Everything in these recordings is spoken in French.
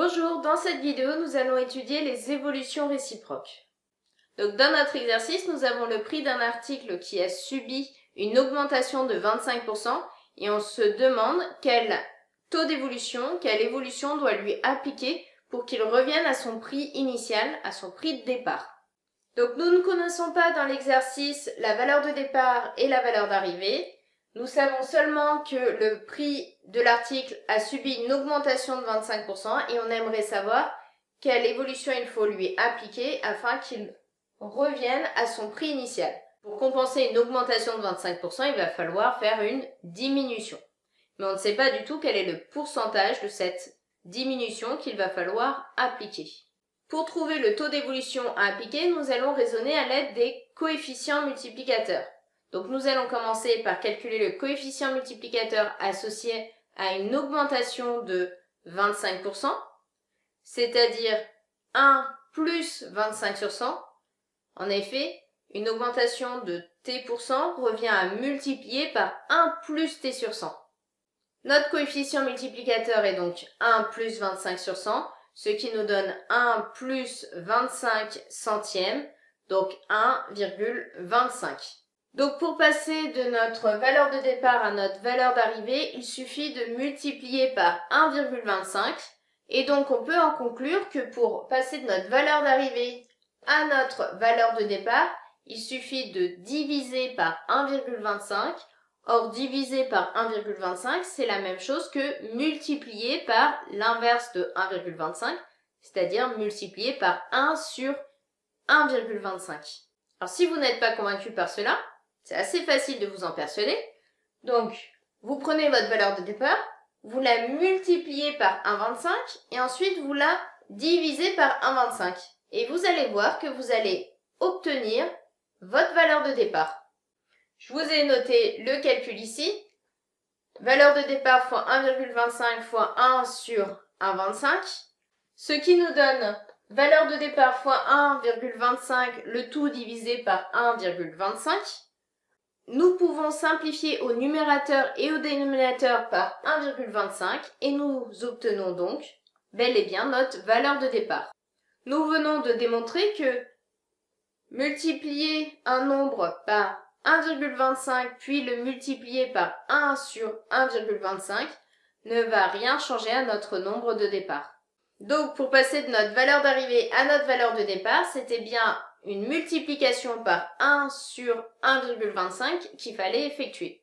Bonjour, dans cette vidéo, nous allons étudier les évolutions réciproques. Donc, dans notre exercice, nous avons le prix d'un article qui a subi une augmentation de 25% et on se demande quel taux d'évolution, quelle évolution doit lui appliquer pour qu'il revienne à son prix initial, à son prix de départ. Donc, nous ne connaissons pas dans l'exercice la valeur de départ et la valeur d'arrivée. Nous savons seulement que le prix de l'article a subi une augmentation de 25% et on aimerait savoir quelle évolution il faut lui appliquer afin qu'il revienne à son prix initial. Pour compenser une augmentation de 25%, il va falloir faire une diminution. Mais on ne sait pas du tout quel est le pourcentage de cette diminution qu'il va falloir appliquer. Pour trouver le taux d'évolution à appliquer, nous allons raisonner à l'aide des coefficients multiplicateurs. Donc nous allons commencer par calculer le coefficient multiplicateur associé à une augmentation de 25%, c'est-à-dire 1 plus 25 sur 100. En effet, une augmentation de t% revient à multiplier par 1 plus t sur 100. Notre coefficient multiplicateur est donc 1 plus 25 sur 100, ce qui nous donne 1 plus 25 centièmes, donc 1,25. Donc pour passer de notre valeur de départ à notre valeur d'arrivée, il suffit de multiplier par 1,25 et donc on peut en conclure que pour passer de notre valeur d'arrivée à notre valeur de départ, il suffit de diviser par 1,25. Or diviser par 1,25 c'est la même chose que multiplier par l'inverse de 1,25, c'est-à-dire multiplier par 1 sur 1,25. Alors si vous n'êtes pas convaincu par cela, c'est assez facile de vous en persuader. Donc, vous prenez votre valeur de départ, vous la multipliez par 1,25 et ensuite vous la divisez par 1,25. Et vous allez voir que vous allez obtenir votre valeur de départ. Je vous ai noté le calcul ici. Valeur de départ fois 1,25 fois 1 sur 1,25. Ce qui nous donne valeur de départ fois 1,25, le tout divisé par 1,25. Nous pouvons simplifier au numérateur et au dénominateur par 1,25 et nous obtenons donc bel et bien notre valeur de départ. Nous venons de démontrer que multiplier un nombre par 1,25 puis le multiplier par 1 sur 1,25 ne va rien changer à notre nombre de départ. Donc pour passer de notre valeur d'arrivée à notre valeur de départ, c'était bien une multiplication par 1 sur 1,25 qu'il fallait effectuer.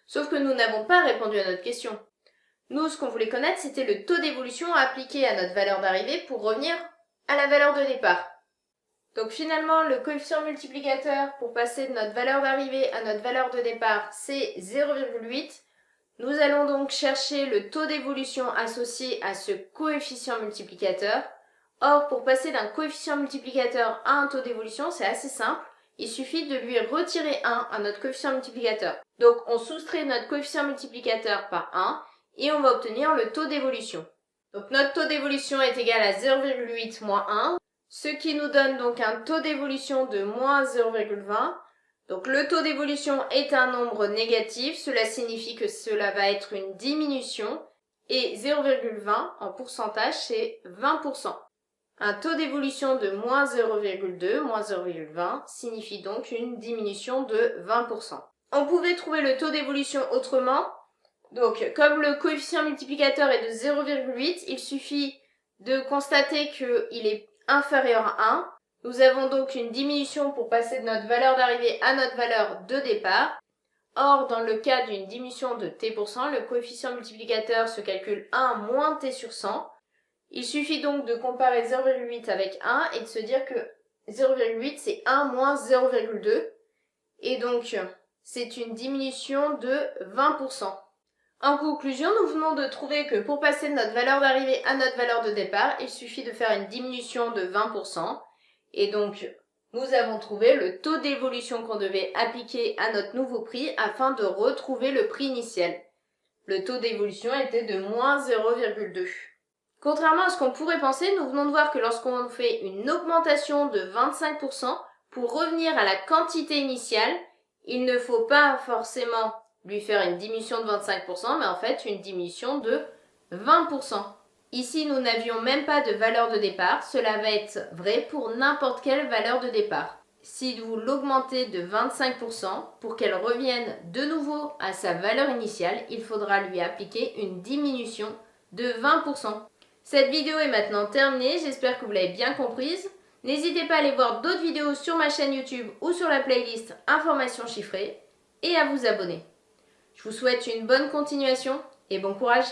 Sauf que nous n'avons pas répondu à notre question. Nous, ce qu'on voulait connaître, c'était le taux d'évolution appliqué à notre valeur d'arrivée pour revenir à la valeur de départ. Donc finalement, le coefficient multiplicateur pour passer de notre valeur d'arrivée à notre valeur de départ, c'est 0,8. Nous allons donc chercher le taux d'évolution associé à ce coefficient multiplicateur. Or, pour passer d'un coefficient multiplicateur à un taux d'évolution, c'est assez simple. Il suffit de lui retirer 1 à notre coefficient multiplicateur. Donc, on soustrait notre coefficient multiplicateur par 1 et on va obtenir le taux d'évolution. Donc, notre taux d'évolution est égal à 0,8 moins 1, ce qui nous donne donc un taux d'évolution de moins 0,20. Donc, le taux d'évolution est un nombre négatif, cela signifie que cela va être une diminution et 0,20 en pourcentage, c'est 20%. Un taux d'évolution de moins 0,2, moins 0,20 signifie donc une diminution de 20%. On pouvait trouver le taux d'évolution autrement. Donc, comme le coefficient multiplicateur est de 0,8, il suffit de constater qu'il est inférieur à 1. Nous avons donc une diminution pour passer de notre valeur d'arrivée à notre valeur de départ. Or, dans le cas d'une diminution de t%, le coefficient multiplicateur se calcule 1 moins t sur 100. Il suffit donc de comparer 0,8 avec 1 et de se dire que 0,8 c'est 1 moins 0,2 et donc c'est une diminution de 20%. En conclusion, nous venons de trouver que pour passer de notre valeur d'arrivée à notre valeur de départ, il suffit de faire une diminution de 20% et donc nous avons trouvé le taux d'évolution qu'on devait appliquer à notre nouveau prix afin de retrouver le prix initial. Le taux d'évolution était de moins 0,2. Contrairement à ce qu'on pourrait penser, nous venons de voir que lorsqu'on fait une augmentation de 25%, pour revenir à la quantité initiale, il ne faut pas forcément lui faire une diminution de 25%, mais en fait une diminution de 20%. Ici, nous n'avions même pas de valeur de départ. Cela va être vrai pour n'importe quelle valeur de départ. Si vous l'augmentez de 25%, pour qu'elle revienne de nouveau à sa valeur initiale, il faudra lui appliquer une diminution de 20%. Cette vidéo est maintenant terminée, j'espère que vous l'avez bien comprise. N'hésitez pas à aller voir d'autres vidéos sur ma chaîne YouTube ou sur la playlist Informations chiffrées et à vous abonner. Je vous souhaite une bonne continuation et bon courage!